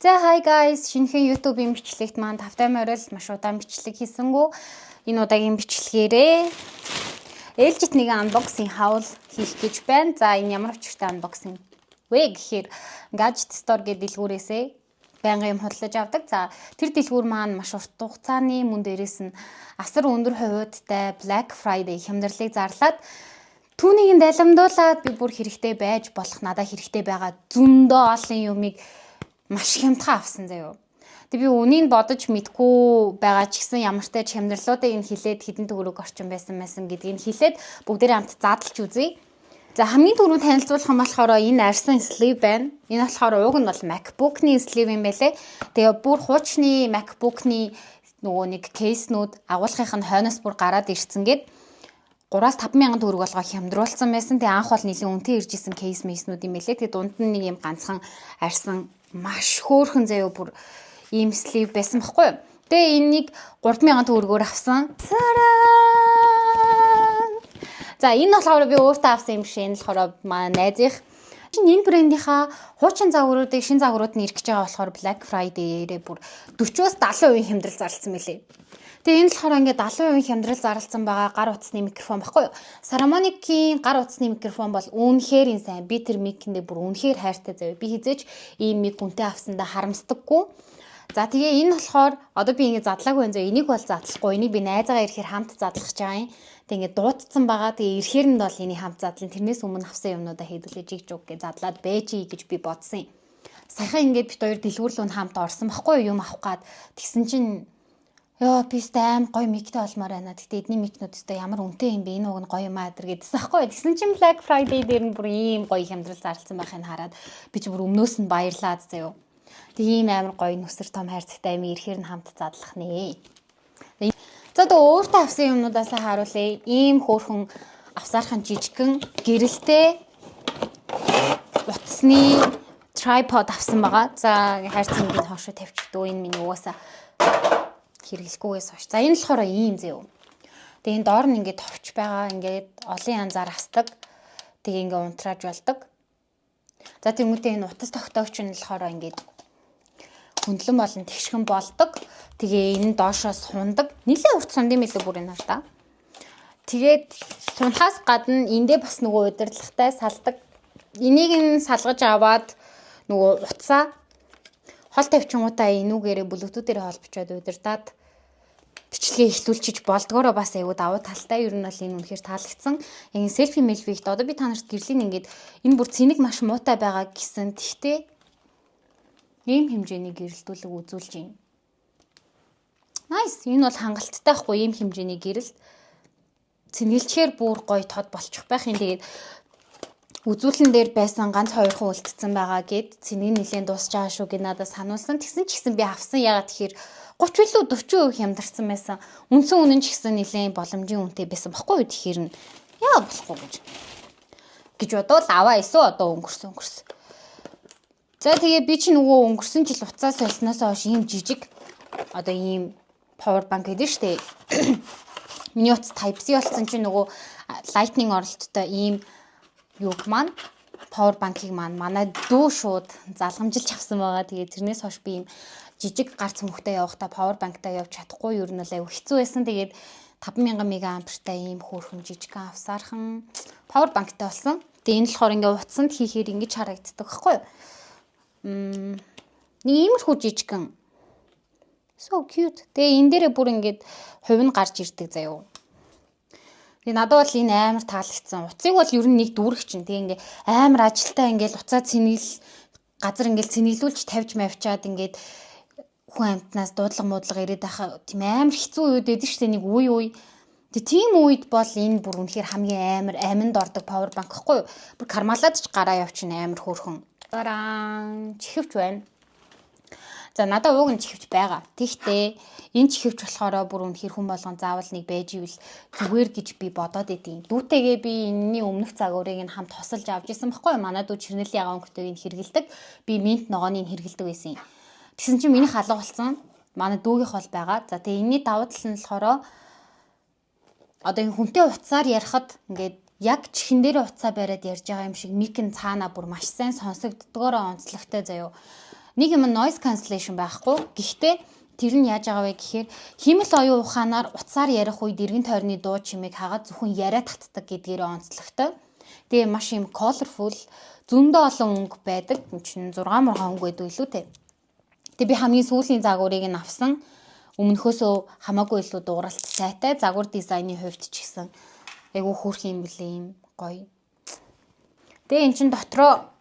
За hi guys, шинэхэн YouTube-ийн бичлэгт маань тавтай морил маш удаан бичлэг хийсэнгүү. Энэ удаагийн бичлэгээрээ LG-т нэг unboxing хаул хийх гэж байна. За энэ ямар учиртай unboxing вэ гэхээр Gadget Store гэдэг дэлгүүрээсээ байнгын юм худалдаж авдаг. За тэр дэлгүүр маань маш урт хугацааны мөн дээрээс нь асар өндөр хувиудтай Black Friday хямдралыг зарлаад түүнийг дайламдуулаад би бүр хэрэгтэй байж болох надад хэрэгтэй байгаа зөндөө олон юмыг маш хямдхан авсан заяо. Тэг би үнийг бодож мэдгүй байгаа ч гэсэн ямар ч тач хямдралуудыг нь хилээд хэдэн төгрөг орчин байсан гэдгийг нь хилээд бүгдээрээ хамт задлж үзье. За хамгийн түрүү танилцуулах юм болохоор энэ арьсан sleeve байна. Энэ болохоор уг нь бол MacBook-ны sleeve юм байлээ. Тэгээ бүр хуучны MacBook-ны нөгөө нэг кейснүүд агуулгынх нь хойноос бүр гараад ирсэн гээд 3-5 мянган төгрөг болгоо хямдруулсан байсан. Тэгээ анх бол нэлийн үнэтэй ирж исэн кейс мейснүүд юм байлээ. Тэгээ дунд нь нэг юм ганцхан арьсан маш хөөрхөн заяо бүр ийм sleeve байсан байхгүй юу. Тэгээ энийг 3000 төгрөгөөр авсан. За энэ болохоор би өөртөө авсан юм шиг. Энэ болохоор манай найзынх. Энэ брендийнхаа хуучин загваруудыг шинэ загварууд нь ирэх гэж байгаа болохоор Black Friday-ээрээ бүр 40-оос 70% хямдрал зарласан мэлээ. Тэгээ энэ болохоор ингээд 70% хямдрал зарласан байгаа гар утасны микрофон баггүй юу. Saramonic-ийн гар утасны микрофон бол үнэхээр энэ сайн. Би тэр микэндээ бүр үнэхээр хайртай заяа. Би хизээч ийм мик үнэтэй авсандаа харамсдаггүй. За тэгээ энэ болохоор одоо би ингээд задлаагүй энэ. Энийг бол задлахгүй. Энийг би найзаагаа ирэхээр хамт задлах гэж байгаа юм. Тэгээ ингээд дуудсан байгаа. Тэгээ ирэхээр нь бол энийг хамт задлан тэрнээс өмнө авсан юмнуудаа хийдүүлээ жиг жуг гэж задлаад бэжи гэж би бодсон юм. Саяхан ингээд бит хоёр дэлгүүрлүүнд хамт орсон баггүй юу юм авах гад. Тэгсэн чинь ёо пистэ аим гоё миктэй олмоор байна. Гэтэ эдний микнүүд өстой ямар үнэтэй юм бэ? Энэ уг нь гоё юм аа гэдэр гэдсэн байхгүй. Тэгсэн чинь Black Friday дээр нь бүр ийм гоё хямдрал зарласан байхыг хараад би ч бүр өмнөөс нь баярлаад заяо. Тэг ийм амар гоё нүсэр том хайрцагтай юм ирэхээр нь хамт задлах нэ. За тэгээ өөртөө авсан юмнуудаас харуулъя. Ийм хөөрхөн авсаархан жижигхэн гэрэлтэй утасны tripod авсан байгаа. За хайрцагт хоошо тавьчихдөө энэ миний угаасаа хэрэглэхгүйгээс хойш. За энэ болохоор ийм зэв. Тэгээ энэ доор нь ингээд товч байгаа. Ингээд олон янзаар хасдаг. Тэгээ ингээд унтрааж болдог. За тэгмүүдээ энэ утас тогтоогч нь болохоор ингээд хөндлөн болон тэгшхэн болдог. Тэгээ энэ доошоос сундаг. Нилээ урт сунд юм илүү бүр энэ хаа. Тэгээд сунхаас гадна эндээ бас нөгөө удирдлагатай салдаг. Энийг нь салгаж аваад нөгөө утсаа хол тавьчингуудаа энүүгээрээ Bluetooth-ээр холбочоод удирдаад бичлэгээ эхлүүлчих болдгоороо бас аягүй давуу талтай. Ер нь бол энэ үнэхээр таалагдсан. Яг селфи мэлфигт одоо би та нарт гэрлийн ингээд энэ бүр цэник маш муутай байгаа гэсэн. Тэгтээ ийм хэмжээний гэрэлтүүлэг үзүүлж байна. Nice. Энэ бол хангалттай байхгүй ийм хэмжээний гэрэлт. Цэнгэлчээр бүр гоё тод болчих байх юм. Тэгээд үзүүлэн дээр байсан ганц хоёрхан үлдсэн байгаа гэд цэнийг нэлээд дуусч байгаа шүү гэж надад сануулсан. Тэгсэн ч гэсэн би авсан. Ягаад тэгэхээр 30 билүү 40% хямдарсан байсан. Үндсэн үнэн ч гэсэн нэлээд боломжийн үнэтэй байсан баггүй юу тэгэхээр нь яа болохгүй гэж бодвол аваа эсвэл одоо өнгөрсөн. За тэгээ би чи нөгөө өнгөрсөн жил уцаас сольсноос хойш ийм жижиг одоо ийм power bank гэдэг нь штэ. Миний утас Type-C болсон чи нөгөө Lightning оролттой ийм юуг маань power bank-ыг манай дүү шууд залгамжилж авсан байгаа. Тэгээ тэрнээс хойш би ийм жижиг гар цөмхтэй явахдаа power bank-тай явж чадахгүй. Ер нь л аюу хэцүү байсан. Тэгээд 5000 мАh-тай ийм хөөрхөн жижигхан авсаархан power bank-тай болсон. Тэгээ энэ болохоор ингээ утсанд хийхээр ингэж харагддаг байхгүй юу? Нэг иймэрхүү жижигхан. So cute. Тэгээ энэ дээрээ бүр ингээд хувь нь гарч ирдэг заяо. Тэгээ надад бол энэ амар таалагдсан. Утсыг бол ер нь нэг дүүрэх чинь. Тэгээ ингээ амар ажилтаа ингээл уцаа газар ингээл цэнэглүүлж тавьж мавчаад ингээд хүн амтнаас дуудлага муудлага ирээд байхаа тийм амар хэцүү үед байдаг шүү дээ нэг үе. Тэгээ тийм үед бол энэ бүр үнэхээр хамгийн амар аминд ордог power bank гэхгүй юу? Бүр кармалаад ч гараа явчихна амар хөөрхөн. Таран чихвч байна. За надад ууг нь чихвч байгаа. Тэгтээ энэ чихвч болохоор бүр үнэхээр хүн болгон заавал нэг байж ивэл зүгээр гэж би бодоод идэв. Дүүтэйгээ би энэний өмнөх загварыг нь хамт тосолж авч исэн байхгүй юу? Манай дүү чирнэлийн ягаан өнгөтэйг хэрэгэлдэг. Би минт ногооны хэрэгэлдэг байсан юм. Тэгсэн чинь миний халга болсон. Манай дүүгийнх бол байгаа. За тэгээ энэний давуу тал нь болохоор одоо энэ хүнтэй утсаар ярихад ингээд яг чихэн дээр уцаа бариад ярьж байгаа юм шиг мик нь цаанаа бүр маш сайн сонсогддгоороо онцлогтой заяо. Нэг юм noise cancellation байхгүй. Гэхдээ тэр нь яаж байгаа вэ гэхээр хиймэл оюун ухаанаар утсаар ярих үед эргэн тойрны дуу чимээг хагаад зөвхөн яриа татдаг гэдгээрээ онцлогтой. Тэгээ маш юм colorful зөндөө олон өнгө байдаг. Энэ чинь 6 мургаан өнгө байдаг илүү те. Тэгээ би хамгийн сүүлийн загварыг нь авсан. Өмнөхөөсөө хамаагүй илүү дууралт сайтай. Загвар дизайны хувьд ч гэсэн айгу хөөрх юм блэ юм гоё. Тэгээ эн чин дотроо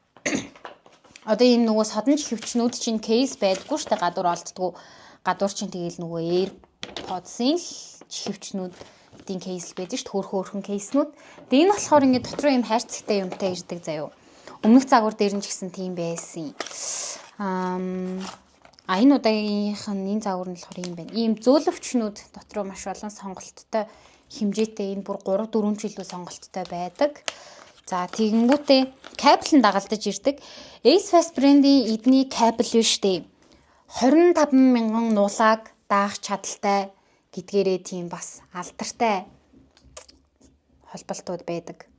одоо ийм нөгөө содонч хөвчнүүд чинь кейс байдаггүй штэ гадуур олддгоо. Гадуур чинь тэгээл нөгөө AirPods-ийн л хөвчнүүдийн кейс байдаг штэ хөөрхөн кейснүүд. Тэгээ энэ болохоор ингээд дотроо ийм хайрцагтай юмтай ирдэг заяо. Өмнөх загвар дээр нь ч гэсэн тийм байсан. Энэ удаагийнх нь энэ загвар нь болохоор юм байна. Ийм зөөлөвчнүүд дотроо маш олон сонголттой хэмжээтэй энэ бүр 3-4 жилүү сонголттой байдаг. За тэгэнгүүтээ кабель нь дагалдаж ирдэг. Ace брендийн эдний кабель биш дээ. 25,000 нуулааг даах чадaltaй гэдгээрээ тийм бас алдартай холболтууд байдаг.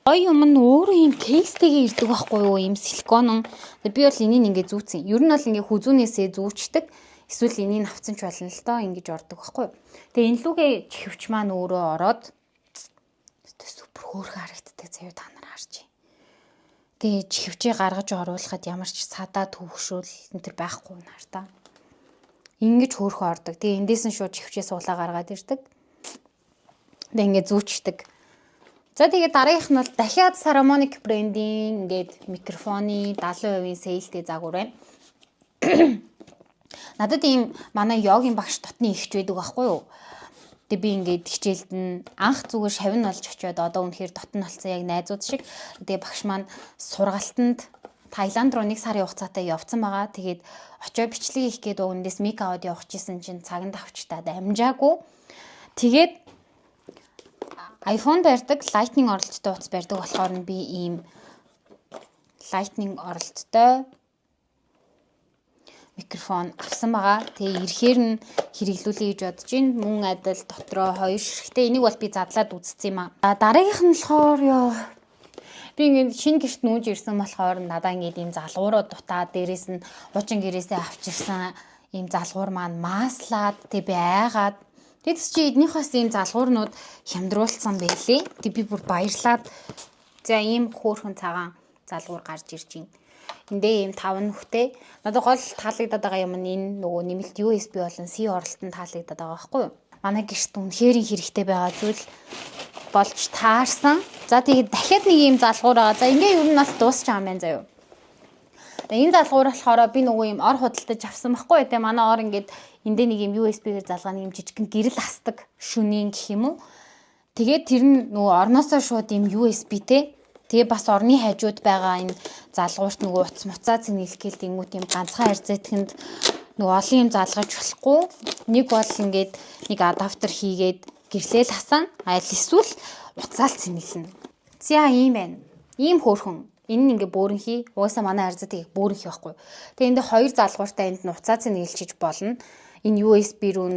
Гоё юм нь өөрөө ийм кейстэйгээ ирдэг байхгүй юу? Ийм силикон. Би бол энийг ингээ зүүцэн. Ер нь бол ингээ хүзүүнээсээ зүүчдэг. Эсвэл энийг авсан ч болно л доо ингэж ордог байхгүй юу? Тэгээ энэ лүгээ чихвч маань өөрөө ороод супер хөөрхөн харагддаг заяа та нар харж байна. Тэгээ чихвчээ гаргаж оруулахад ямар ч цадаа төвшөөл энэ төр байхгүй нар та. Ингэж хөөрхөн ордог. Тэгээ эндээс нь шууд чихвчээ суулаа гаргаад ирдэг. Тэгээ ингээ зүүчдэг. За тэгээ дараагийнх нь бол дахиад Saramonic брендийн ингээд микрофоны 70% сейлтэй загвар байна. Надад ийм манай йогийн багш дотны ихч байдаг байхгүй юу? Тэгээ би ингээд хичээлд нь анх зүгээр шавь нь болж очиод одоо үнэхээр дотн болсон яг найзууд шиг. Тэгээ багш маань сургалтанд Таиланд руу 1 сарын хугацаатай явцсан байгаа. Тэгээд очиод бичлэг хийх гээд өгнөөс мик аваад явах гэсэн чинь цаганд авчтаад амжаагүй. Тэгээд iPhone барьдаг, Lightning оролттой утас барьдаг болохоор нь би ийм Lightning оролттой микрофон авсан байгаа. Тэгээ ирэхээр нь хэрэглүүлэе гэж бодож байна. Мөн адил дотроо 2 ширхтээ. Энийг бол би задлаад үзсэн юм аа. Дараагийнх нь болохоор би ингээд шинэ гэрт нүүж ирсэн болохоор надаа ингээд ийм залгуурууд дутаад дээрээс нь хуучин гэрээсээ авчирсан ийм залгуур маань маслаад тэг би айгаад тэс чи эднийхээс ийм залгуурнууд хямдруулсан байлээ. Тэг би бүр баярлаад за ийм хөөрхөн цагаан залгуур гарч ирж байна. Эндээ ийм 5 нүхтэй. Надад гол таалагдаад байгаа юм нь энэ нөгөө нэмэлт USB болон C оролтод таалагдаад байгаа байхгүй юу? Манай гэрт үнэхээр хэрэгтэй байгаа зүйл болж таарсан. За тэгээд дахиад нэг ийм залгуур байгаа. За ингээ ер нь бол дуусч байгаа юм байна заяа. Энэ залгуур болохоор би нөгөө ийм ор худалдаж авсан байхгүй юу? Тэ манай ор ингээд эндээ нэг ийм USB-гээр залгааны ийм жижигхэн гэрэл хасдаг шүнийн гэх юм уу? Тэгээд тэр нь нөгөө орноосоо шууд ийм USB-тэй. Тэгээ бас орны хажууд байгаа энэ залгуурт нөгөө утас муцаа цэнгэлэх гээл тэнгуут юм ганцхан харьцаатгэнд нөгөө олон юм залгаж болохгүй. Нэг бол ингээд нэг адаптер хийгээд гэрлээл хасана. Эсвэл уцаал цэнгэлнэ. За ийм байна. Ийм хөөрхөн. Энэ нь ингээ бөөрөнхий. Угаасаа манай арзад тийг бөөрөнхий байхгүй. Тэгээ энд 2 залгууртай энд нь уцаа цэнгэлчиж болно. Энэ USB рүү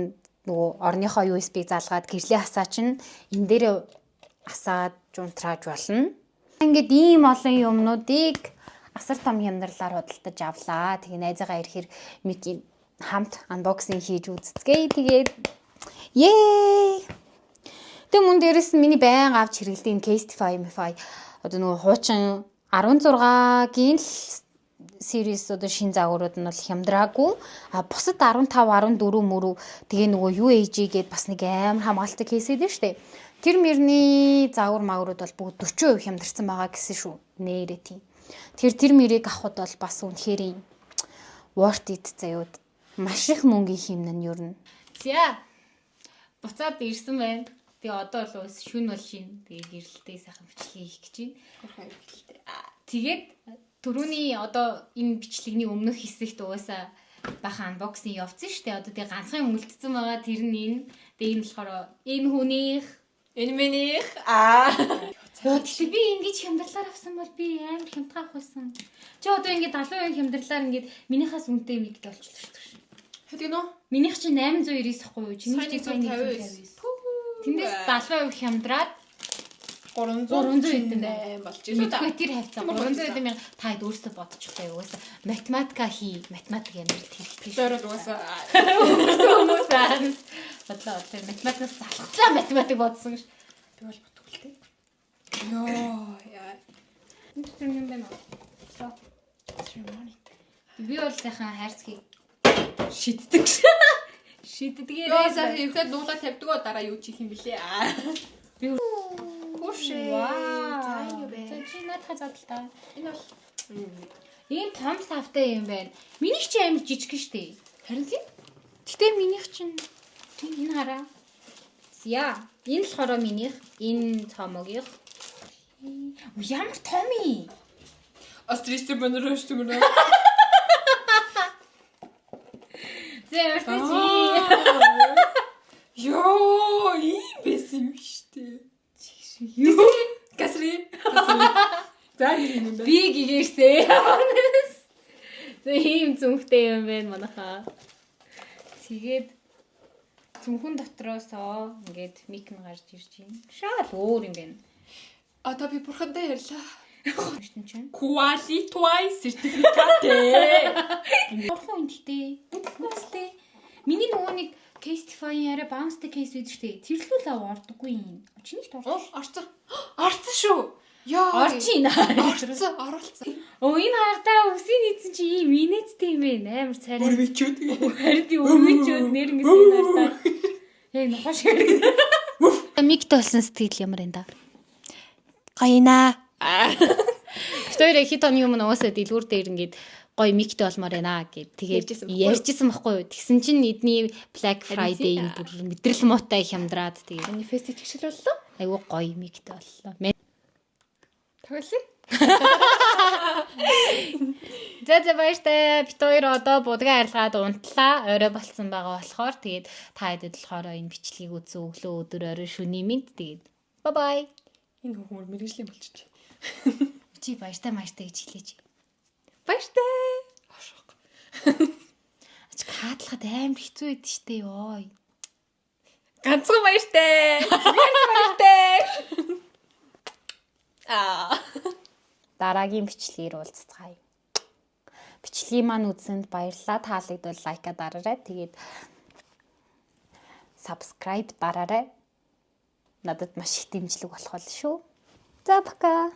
нөгөө орныхоо USB залгаад гэрлээ хасаа чинь энэ дээр асаад жунтрааж болно. Ингээд ийм олон юмнуудыг асар том хямдралаар худалдаж авлаа. Тэгээ найзаагаа ирэхээр микийн хамт анбоксинг хийж үзцгээе. Тэгээд тэг мөн дээрэс нь миний байн авч хэрэглэдэг энэ Casetify одоо нөгөө хуучин 16-гийн л series одоо шин загварууд нь бол хямдраагүй. Бусад 15, 14 мөрөв тэгээ нөгөө UAG гээд бас нэг амар хамгаалалттай кейс байдаг шүү дээ. Тэр мөрний загвар магварууд бол бүгд 40% хямдарсан байгаа гэсэн шүү. Нээрээ тийм. Тэр мөрийг авахд бол бас үнэхээр worth it заяа. Маш их мөнгө хэмнэ нь ер нь. За. Буцаад ирсэн байна. Тэгээ одоо бол шүн бол шин. Тэгээ гэрэлтэй сайхан бичлэг хийх гэж байна. Тэгээд түрүүний одоо энэ бичлэгний өмнөх хэсэгт угаасаа бахан анбоксинг явцсан шүү дээ. Одоо тэгээ ганцхан үлдсэн байгаа. Тэр нь энэ. Тэгээ энэ болохоор энэ хүнийх энэ минийх тэгэхээр би ингэж хямдрлаар авсан бол би амар хямдгаа авах байсан. Чи одоо ингэ 70% хямдрлаар ингэ минийхээс үнэтэй мэгд олчлоо шүү. Хэдэг нөө? Минийх чинь 899 ахгүй юу? Чиний чинь 150. Тэндээс 70% хямдраад 398 болж илүү да. Мэдгүй тэр хавцаа 300 мянга таад өөрсдөө бодчихлаа угаасаа. Математика хий. Математик ямар хэрэгтэй шүү. Дөрөв угаасаа. Хүмүүс бодлоо тэр математикаас залхлаа математик бодсон ш. Би бол бодгүй л дээ. Йоо яа. Тэр юм байна уу? Би бол сайхан хайрцгийг шиддэг ш. Шиддгээр. Яасаа ихэд нуулаа тавьдгаа дараа юу чих юм блэ? Би Хошээ. За юу бэ? Чи надад задлаа. Энэ бол ийм том савтай юм байна. Минийх чи амар жижиг штэ. харин тийм. Гэтэ минийх чинь энэ хараа. Яа, энэ болохоор минийх, энэ цомогийнх. Ямар том юм. Астричтэй бонороош түмрээ. Зэвэр Йоо, ийм байсан юм штэ. юу? Гасри. За юм бэ. Би гэгэрсээ. Зэ ийм зүнхтэй юм байна манайхаа. Тэгээд зүнхэн дотроосоо ингээд мик нь гарч ирж байна. Шал өөр юм байна. Та би бурхандаа ярьлаа. Шин чинь. Quality twice certificate. Орхон интэлтэй. Үтгнэстэй. Миний нөгөө нэг Castify арай bounce case байдаг шүү дээ. Тэрлүү лав ордоггүй юм. Чиний ч орсон. Орцсон. Орцсон шүү. Яа. Орчин. Орцсон, оруулсан. Энэ хартаа үсийн нийцэн чи ийм инээдтэй юм байна. Амар царай. Өрвөчөөд. Харин өрвөчөөд нэр ингэсэн хартаа. Яг нохош хэрэг. Мигт болсон сэтгэл ямар энэ да. Гоёна. Гэтээр хит оны өмнө уусаа дэлгүүр дээр ингээд гоё мигт болмоор байна гэд тэгээд ярьжсэн байхгүй юу. Тэгсэн чинь эдний Black Friday бүр мэдрэл муутай хямдраад тэгээд Манифест тэгшил боллоо. айгуу гоё мигт боллоо. Тоглосон. За баяртай. Бит хоёр одоо будгаа арилгаад унтлаа. Орой болцсон байгаа болохоор тэгээд та хэдэд болохоор энэ бичлэгийг үзэн өглөө өдөр орой шөнийн мэд тэгээд bye bye. Энэ хүмүүс мэрэгжлийн болчих. Чи баяртай гэж хэлээч. Баяртай. Ашиг. Ач каадлахад амар хэцүү байд штэ ёо. Ганцхан баяртай. Баяртай. Дараагийн бичлэгээр уулзцгаая. Бичлэгийг маань үзсэнд баярлалаа. Таалагдвал лайка дараарай. Тэгээд subscribe дараарай. Надад маш их дэмжлэг болох болно шүү. За пока.